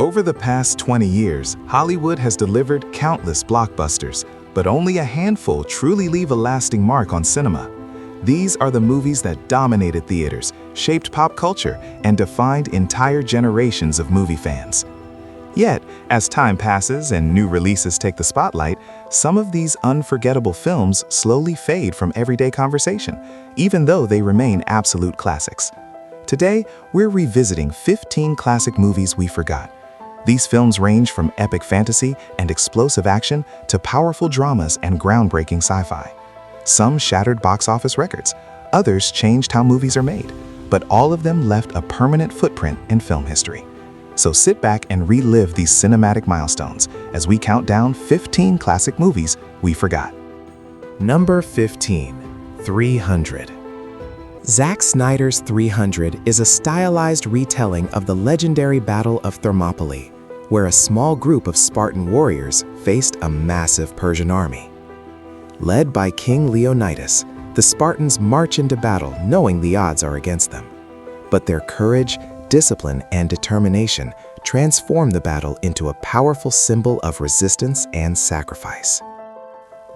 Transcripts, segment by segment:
Over the past 20 years, Hollywood has delivered countless blockbusters, but only a handful truly leave a lasting mark on cinema. These are the movies that dominated theaters, shaped pop culture, and defined entire generations of movie fans. Yet, as time passes and new releases take the spotlight, some of these unforgettable films slowly fade from everyday conversation, even though they remain absolute classics. Today, we're revisiting 15 classic movies we forgot. These films range from epic fantasy and explosive action to powerful dramas and groundbreaking sci-fi. Some shattered box office records, others changed how movies are made, but all of them left a permanent footprint in film history. So sit back and relive these cinematic milestones as we count down 15 classic movies we forgot. Number 15, 300. Zack Snyder's 300 is a stylized retelling of the legendary Battle of Thermopylae, where a small group of Spartan warriors faced a massive Persian army. Led by King Leonidas, the Spartans march into battle knowing the odds are against them. But their courage, discipline, and determination transform the battle into a powerful symbol of resistance and sacrifice.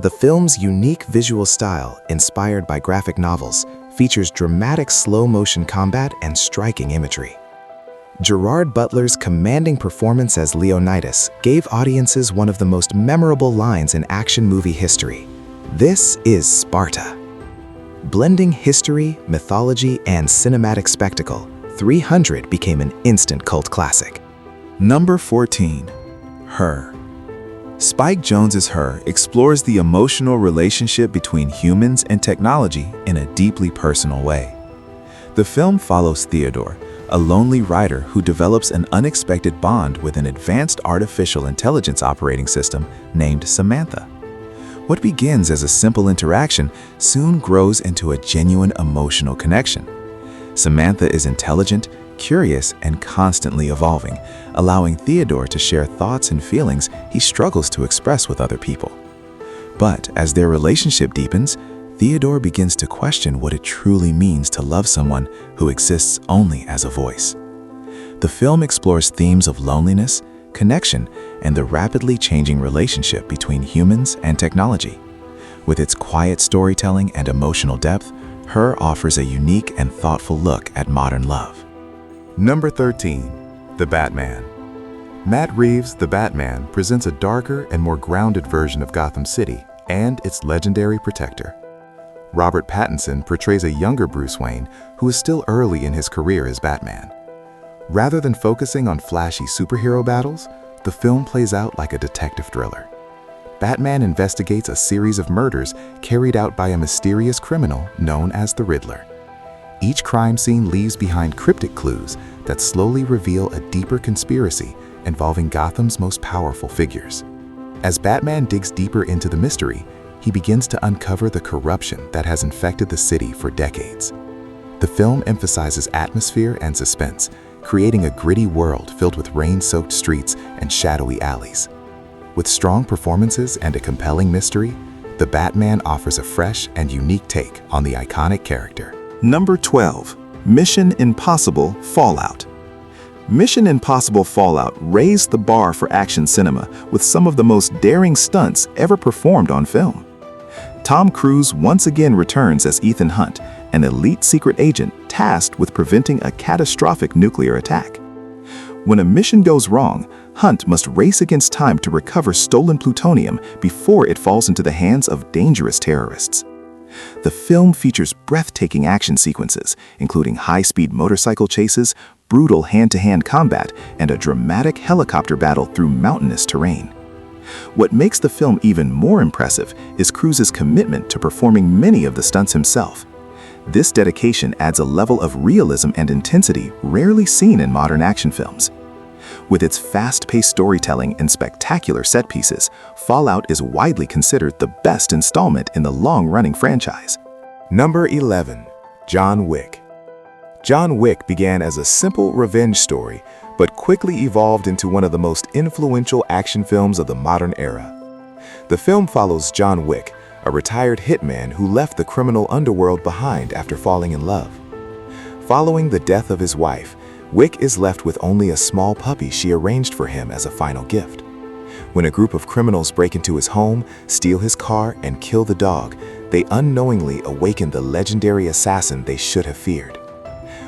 The film's unique visual style, inspired by graphic novels, features dramatic slow-motion combat and striking imagery. Gerard Butler's commanding performance as Leonidas gave audiences one of the most memorable lines in action movie history: "This is Sparta." Blending history, mythology, and cinematic spectacle, 300 became an instant cult classic. Number 14. Her. Spike Jonze's Her explores the emotional relationship between humans and technology in a deeply personal way. The film follows Theodore, a lonely writer who develops an unexpected bond with an advanced artificial intelligence operating system named Samantha. What begins as a simple interaction soon grows into a genuine emotional connection. Samantha is intelligent, curious, and constantly evolving, allowing Theodore to share thoughts and feelings he struggles to express with other people. But as their relationship deepens, Theodore begins to question what it truly means to love someone who exists only as a voice. The film explores themes of loneliness, connection, and the rapidly changing relationship between humans and technology. With its quiet storytelling and emotional depth, Her offers a unique and thoughtful look at modern love. Number 13. The Batman. Matt Reeves' The Batman presents a darker and more grounded version of Gotham City and its legendary protector. Robert Pattinson portrays a younger Bruce Wayne who is still early in his career as Batman. Rather than focusing on flashy superhero battles, the film plays out like a detective thriller. Batman investigates a series of murders carried out by a mysterious criminal known as the Riddler. Each crime scene leaves behind cryptic clues that slowly reveal a deeper conspiracy involving Gotham's most powerful figures. As Batman digs deeper into the mystery, he begins to uncover the corruption that has infected the city for decades. The film emphasizes atmosphere and suspense, creating a gritty world filled with rain-soaked streets and shadowy alleys. With strong performances and a compelling mystery, The Batman offers a fresh and unique take on the iconic character. Number 12. Mission Impossible Fallout. Mission Impossible Fallout raised the bar for action cinema with some of the most daring stunts ever performed on film. Tom Cruise once again returns as Ethan Hunt, an elite secret agent tasked with preventing a catastrophic nuclear attack. When a mission goes wrong, Hunt must race against time to recover stolen plutonium before it falls into the hands of dangerous terrorists. The film features breathtaking action sequences, including high-speed motorcycle chases, brutal hand-to-hand combat, and a dramatic helicopter battle through mountainous terrain. What makes the film even more impressive is Cruise's commitment to performing many of the stunts himself. This dedication adds a level of realism and intensity rarely seen in modern action films. With its fast-paced storytelling and spectacular set pieces, Fallout is widely considered the best installment in the long-running franchise. Number 11. John Wick. John Wick began as a simple revenge story, but quickly evolved into one of the most influential action films of the modern era. The film follows John Wick, a retired hitman who left the criminal underworld behind after falling in love. Following the death of his wife, Wick is left with only a small puppy she arranged for him as a final gift. When a group of criminals break into his home, steal his car, and kill the dog, they unknowingly awaken the legendary assassin they should have feared.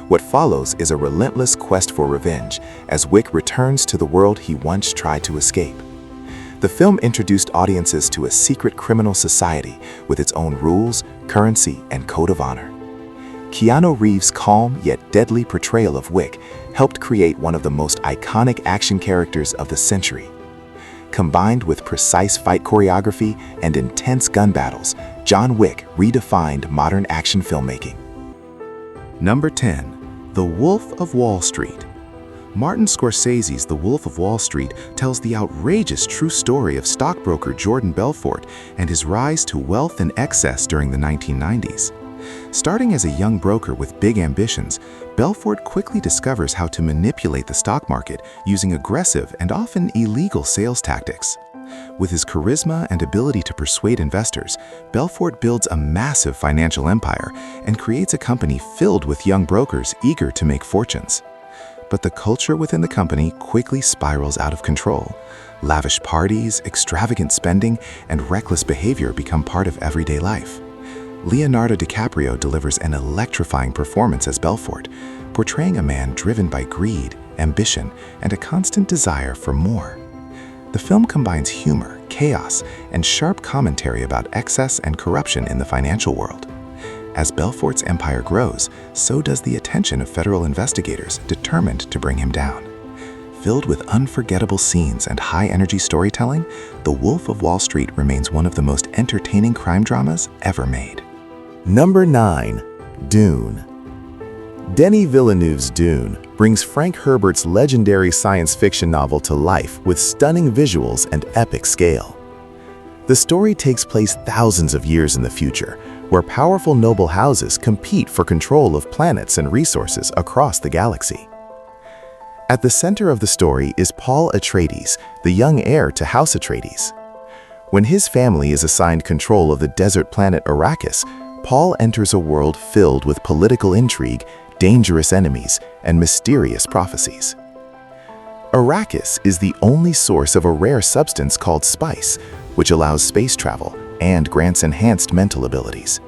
What follows is a relentless quest for revenge as Wick returns to the world he once tried to escape. The film introduced audiences to a secret criminal society with its own rules, currency, and code of honor. Keanu Reeves' calm yet deadly portrayal of Wick helped create one of the most iconic action characters of the century. Combined with precise fight choreography and intense gun battles, John Wick redefined modern action filmmaking. Number 10. The Wolf of Wall Street. Martin Scorsese's The Wolf of Wall Street tells the outrageous true story of stockbroker Jordan Belfort and his rise to wealth and excess during the 1990s. Starting as a young broker with big ambitions, Belfort quickly discovers how to manipulate the stock market using aggressive and often illegal sales tactics. With his charisma and ability to persuade investors, Belfort builds a massive financial empire and creates a company filled with young brokers eager to make fortunes. But the culture within the company quickly spirals out of control. Lavish parties, extravagant spending, and reckless behavior become part of everyday life. Leonardo DiCaprio delivers an electrifying performance as Belfort, portraying a man driven by greed, ambition, and a constant desire for more. The film combines humor, chaos, and sharp commentary about excess and corruption in the financial world. As Belfort's empire grows, so does the attention of federal investigators determined to bring him down. Filled with unforgettable scenes and high-energy storytelling, The Wolf of Wall Street remains one of the most entertaining crime dramas ever made. Number 9. Dune. Denis Villeneuve's Dune brings Frank Herbert's legendary science fiction novel to life with stunning visuals and epic scale. The story takes place thousands of years in the future, where powerful noble houses compete for control of planets and resources across the galaxy. At the center of the story is Paul Atreides, the young heir to House Atreides. When his family is assigned control of the desert planet Arrakis, Paul enters a world filled with political intrigue, dangerous enemies, and mysterious prophecies. Arrakis is the only source of a rare substance called spice, which allows space travel and grants enhanced mental abilities.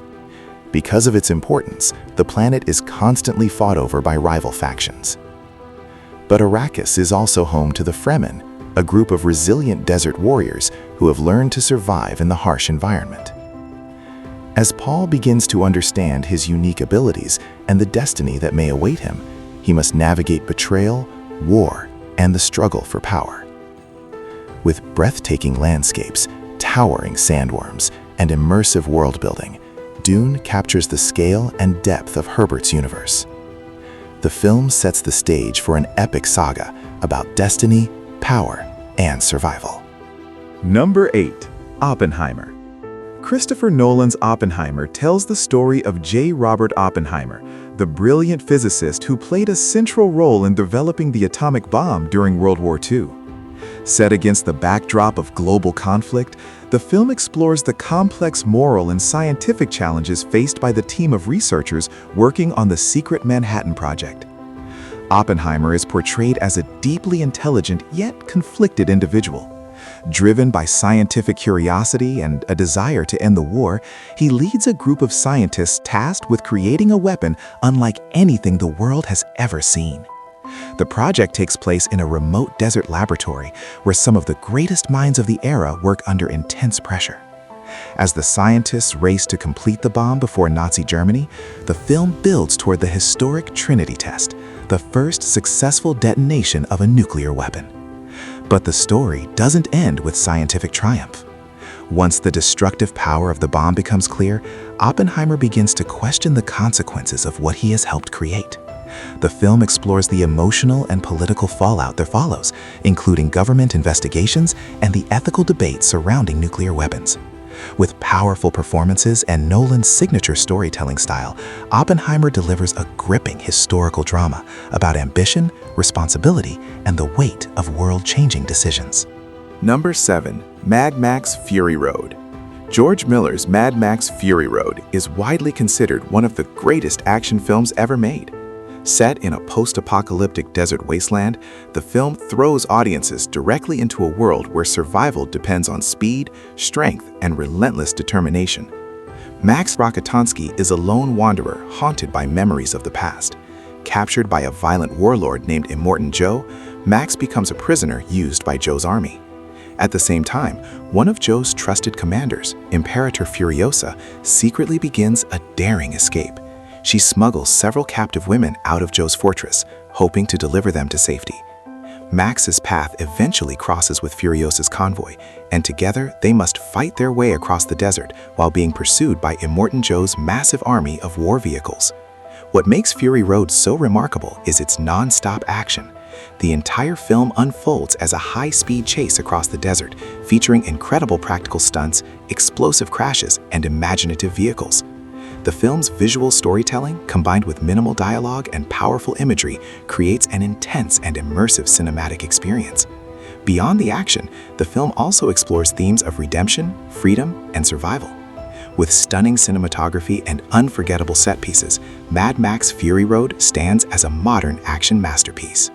Because of its importance, the planet is constantly fought over by rival factions. But Arrakis is also home to the Fremen, a group of resilient desert warriors who have learned to survive in the harsh environment. As Paul begins to understand his unique abilities and the destiny that may await him, he must navigate betrayal, war, and the struggle for power. With breathtaking landscapes, towering sandworms, and immersive world-building, Dune captures the scale and depth of Herbert's universe. The film sets the stage for an epic saga about destiny, power, and survival. Number 8. Oppenheimer. Christopher Nolan's Oppenheimer tells the story of J. Robert Oppenheimer, the brilliant physicist who played a central role in developing the atomic bomb during World War II. Set against the backdrop of global conflict, the film explores the complex moral and scientific challenges faced by the team of researchers working on the secret Manhattan Project. Oppenheimer is portrayed as a deeply intelligent yet conflicted individual. Driven by scientific curiosity and a desire to end the war, he leads a group of scientists tasked with creating a weapon unlike anything the world has ever seen. The project takes place in a remote desert laboratory where some of the greatest minds of the era work under intense pressure. As the scientists race to complete the bomb before Nazi Germany, the film builds toward the historic Trinity test, the first successful detonation of a nuclear weapon. But the story doesn't end with scientific triumph. Once the destructive power of the bomb becomes clear, Oppenheimer begins to question the consequences of what he has helped create. The film explores the emotional and political fallout that follows, including government investigations and the ethical debate surrounding nuclear weapons. With powerful performances and Nolan's signature storytelling style, Oppenheimer delivers a gripping historical drama about ambition, responsibility, and the weight of world-changing decisions. Number 7. Mad Max Fury Road. George Miller's Mad Max Fury Road is widely considered one of the greatest action films ever made. Set in a post-apocalyptic desert wasteland, the film throws audiences directly into a world where survival depends on speed, strength, and relentless determination. Max Rokitansky is a lone wanderer haunted by memories of the past. Captured by a violent warlord named Immortan Joe, Max becomes a prisoner used by Joe's army. At the same time, one of Joe's trusted commanders, Imperator Furiosa, secretly begins a daring escape. She smuggles several captive women out of Joe's fortress, hoping to deliver them to safety. Max's path eventually crosses with Furiosa's convoy, and together they must fight their way across the desert while being pursued by Immortan Joe's massive army of war vehicles. What makes Fury Road so remarkable is its non-stop action. The entire film unfolds as a high-speed chase across the desert, featuring incredible practical stunts, explosive crashes, and imaginative vehicles. The film's visual storytelling, combined with minimal dialogue and powerful imagery, creates an intense and immersive cinematic experience. Beyond the action, the film also explores themes of redemption, freedom, and survival. With stunning cinematography and unforgettable set pieces, Mad Max Fury Road stands as a modern action masterpiece.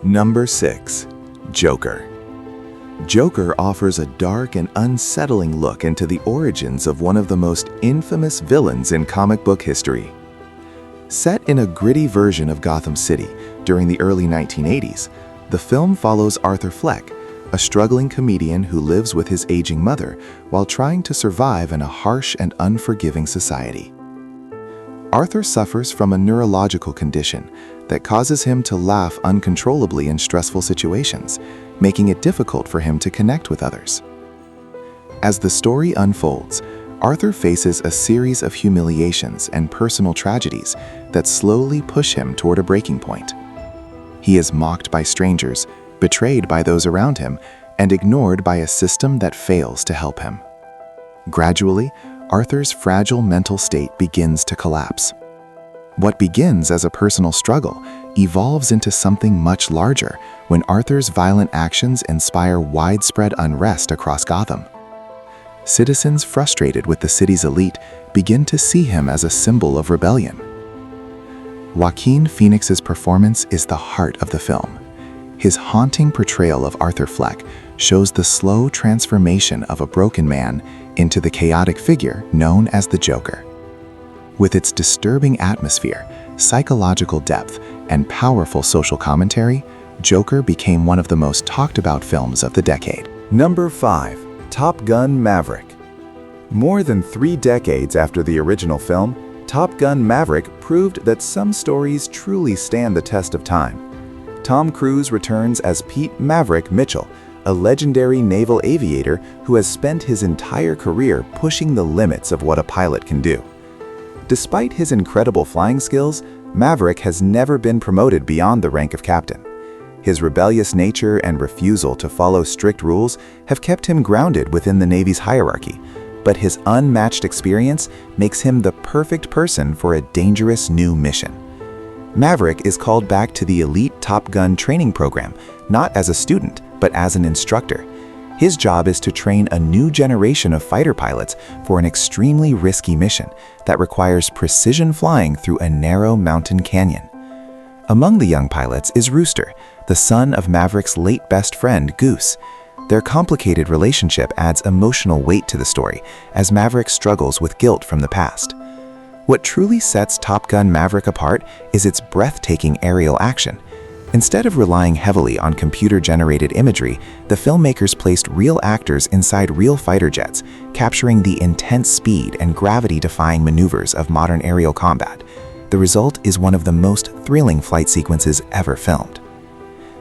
Number 6. Joker. Joker offers a dark and unsettling look into the origins of one of the most infamous villains in comic book history. Set in a gritty version of Gotham City during the early 1980s, the film follows Arthur Fleck, a struggling comedian who lives with his aging mother while trying to survive in a harsh and unforgiving society. Arthur suffers from a neurological condition that causes him to laugh uncontrollably in stressful situations, making it difficult for him to connect with others. As the story unfolds, Arthur faces a series of humiliations and personal tragedies that slowly push him toward a breaking point. He is mocked by strangers, betrayed by those around him, and ignored by a system that fails to help him. Gradually, Arthur's fragile mental state begins to collapse. What begins as a personal struggle evolves into something much larger when Arthur's violent actions inspire widespread unrest across Gotham. Citizens frustrated with the city's elite begin to see him as a symbol of rebellion. Joaquin Phoenix's performance is the heart of the film. His haunting portrayal of Arthur Fleck shows the slow transformation of a broken man into the chaotic figure known as the Joker. With its disturbing atmosphere, psychological depth, and powerful social commentary, Joker became one of the most talked about films of the decade. Number 5. Top Gun Maverick. More than 3 decades after the original film, Top Gun Maverick proved that some stories truly stand the test of time. Tom Cruise returns as Pete Maverick Mitchell, a legendary naval aviator who has spent his entire career pushing the limits of what a pilot can do. Despite his incredible flying skills, Maverick has never been promoted beyond the rank of captain. His rebellious nature and refusal to follow strict rules have kept him grounded within the Navy's hierarchy, but his unmatched experience makes him the perfect person for a dangerous new mission. Maverick is called back to the elite Top Gun training program, not as a student, but as an instructor. His job is to train a new generation of fighter pilots for an extremely risky mission that requires precision flying through a narrow mountain canyon. Among the young pilots is Rooster, the son of Maverick's late best friend, Goose. Their complicated relationship adds emotional weight to the story as Maverick struggles with guilt from the past. What truly sets Top Gun Maverick apart is its breathtaking aerial action. Instead of relying heavily on computer-generated imagery, the filmmakers placed real actors inside real fighter jets, capturing the intense speed and gravity-defying maneuvers of modern aerial combat. The result is one of the most thrilling flight sequences ever filmed.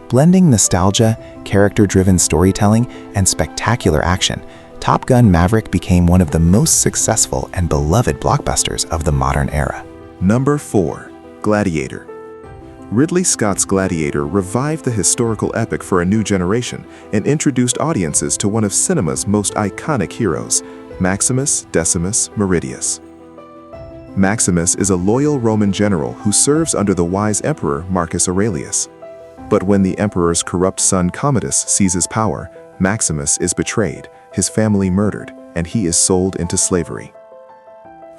Blending nostalgia, character-driven storytelling, and spectacular action, Top Gun Maverick became one of the most successful and beloved blockbusters of the modern era. Number 4. Gladiator. Ridley Scott's Gladiator revived the historical epic for a new generation and introduced audiences to one of cinema's most iconic heroes, Maximus Decimus Meridius. Maximus is a loyal Roman general who serves under the wise emperor Marcus Aurelius. But when the emperor's corrupt son Commodus seizes power, Maximus is betrayed, his family murdered, and he is sold into slavery.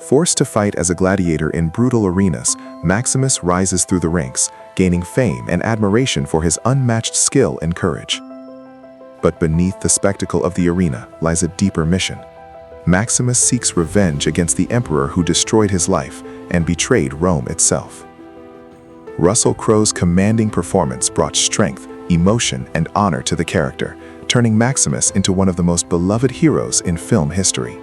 Forced to fight as a gladiator in brutal arenas, Maximus rises through the ranks, gaining fame and admiration for his unmatched skill and courage. But beneath the spectacle of the arena lies a deeper mission. Maximus seeks revenge against the emperor who destroyed his life and betrayed Rome itself. Russell Crowe's commanding performance brought strength, emotion, and honor to the character, turning Maximus into one of the most beloved heroes in film history.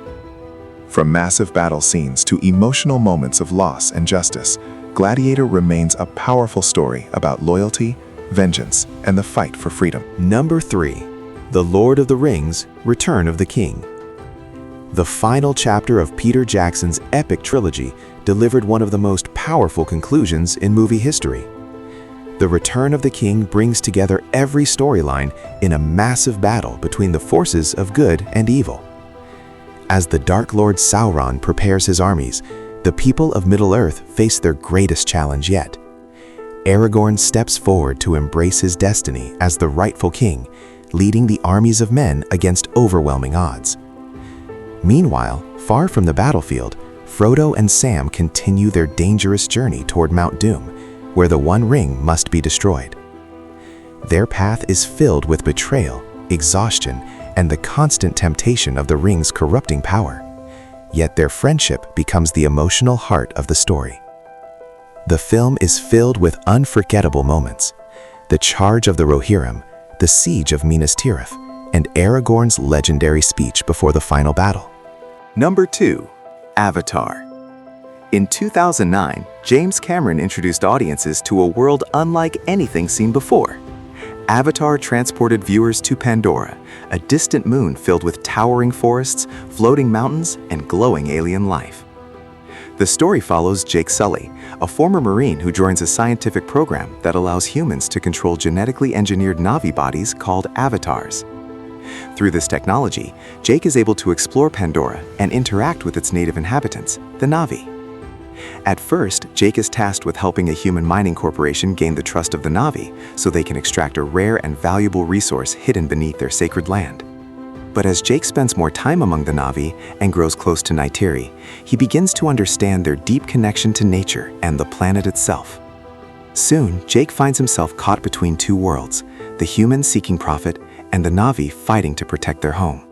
From massive battle scenes to emotional moments of loss and justice, Gladiator remains a powerful story about loyalty, vengeance, and the fight for freedom. Number 3. The Lord of the Rings: Return of the King. The final chapter of Peter Jackson's epic trilogy delivered one of the most powerful conclusions in movie history. The Return of the King brings together every storyline in a massive battle between the forces of good and evil. As the Dark Lord Sauron prepares his armies, the people of Middle-earth face their greatest challenge yet. Aragorn steps forward to embrace his destiny as the rightful king, leading the armies of men against overwhelming odds. Meanwhile, far from the battlefield, Frodo and Sam continue their dangerous journey toward Mount Doom, where the One Ring must be destroyed. Their path is filled with betrayal, exhaustion, and the constant temptation of the ring's corrupting power. Yet their friendship becomes the emotional heart of the story. The film is filled with unforgettable moments: the charge of the Rohirrim, the siege of Minas Tirith, and Aragorn's legendary speech before the final battle. Number 2. Avatar. In 2009, James Cameron introduced audiences to a world unlike anything seen before. Avatar transported viewers to Pandora, a distant moon filled with towering forests, floating mountains, and glowing alien life. The story follows Jake Sully, a former Marine who joins a scientific program that allows humans to control genetically engineered Na'vi bodies called avatars. Through this technology, Jake is able to explore Pandora and interact with its native inhabitants, the Na'vi. At first, Jake is tasked with helping a human mining corporation gain the trust of the Na'vi so they can extract a rare and valuable resource hidden beneath their sacred land. But as Jake spends more time among the Na'vi and grows close to Neytiri, he begins to understand their deep connection to nature and the planet itself. Soon, Jake finds himself caught between two worlds, the humans seeking profit and the Na'vi fighting to protect their home.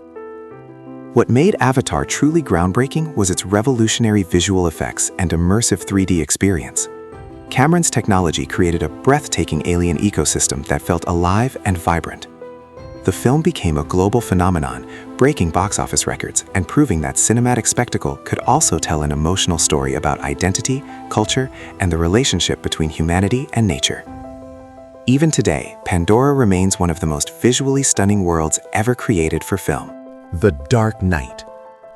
What made Avatar truly groundbreaking was its revolutionary visual effects and immersive 3D experience. Cameron's technology created a breathtaking alien ecosystem that felt alive and vibrant. The film became a global phenomenon, breaking box office records and proving that cinematic spectacle could also tell an emotional story about identity, culture, and the relationship between humanity and nature. Even today, Pandora remains one of the most visually stunning worlds ever created for film. The Dark Knight.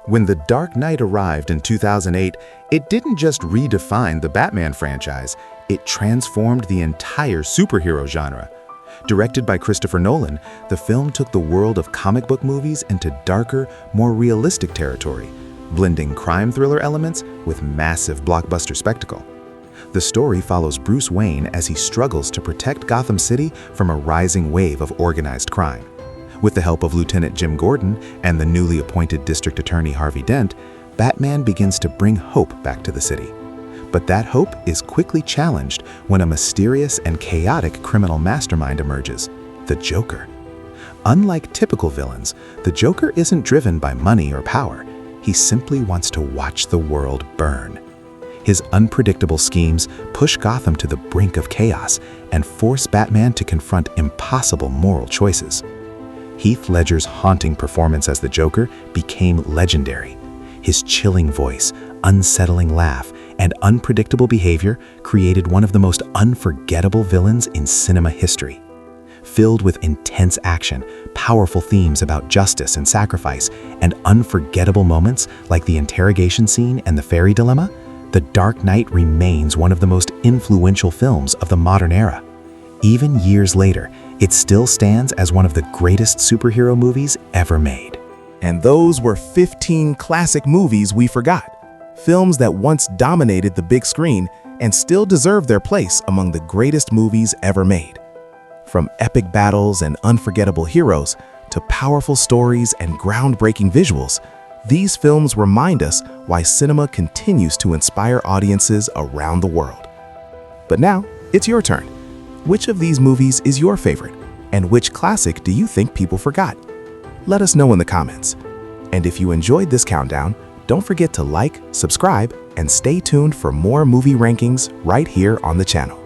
When The Dark Knight arrived in 2008, it didn't just redefine the Batman franchise, it transformed the entire superhero genre. Directed by Christopher Nolan, the film took the world of comic book movies into darker, more realistic territory, blending crime thriller elements with massive blockbuster spectacle. The story follows Bruce Wayne as he struggles to protect Gotham City from a rising wave of organized crime. With the help of Lieutenant Jim Gordon and the newly appointed District Attorney Harvey Dent, Batman begins to bring hope back to the city. But that hope is quickly challenged when a mysterious and chaotic criminal mastermind emerges, the Joker. Unlike typical villains, the Joker isn't driven by money or power. He simply wants to watch the world burn. His unpredictable schemes push Gotham to the brink of chaos and force Batman to confront impossible moral choices. Heath Ledger's haunting performance as the Joker became legendary. His chilling voice, unsettling laugh, and unpredictable behavior created one of the most unforgettable villains in cinema history. Filled with intense action, powerful themes about justice and sacrifice, and unforgettable moments like the interrogation scene and the fairy dilemma, The Dark Knight remains one of the most influential films of the modern era. Even years later, it still stands as one of the greatest superhero movies ever made. And those were 15 classic movies we forgot. Films that once dominated the big screen and still deserve their place among the greatest movies ever made. From epic battles and unforgettable heroes to powerful stories and groundbreaking visuals, These films remind us why cinema continues to inspire audiences around the world. But now, it's your turn. Which of these movies is your favorite? And which classic do you think people forgot? Let us know in the comments. And if you enjoyed this countdown, don't forget to like, subscribe, and stay tuned for more movie rankings right here on the channel.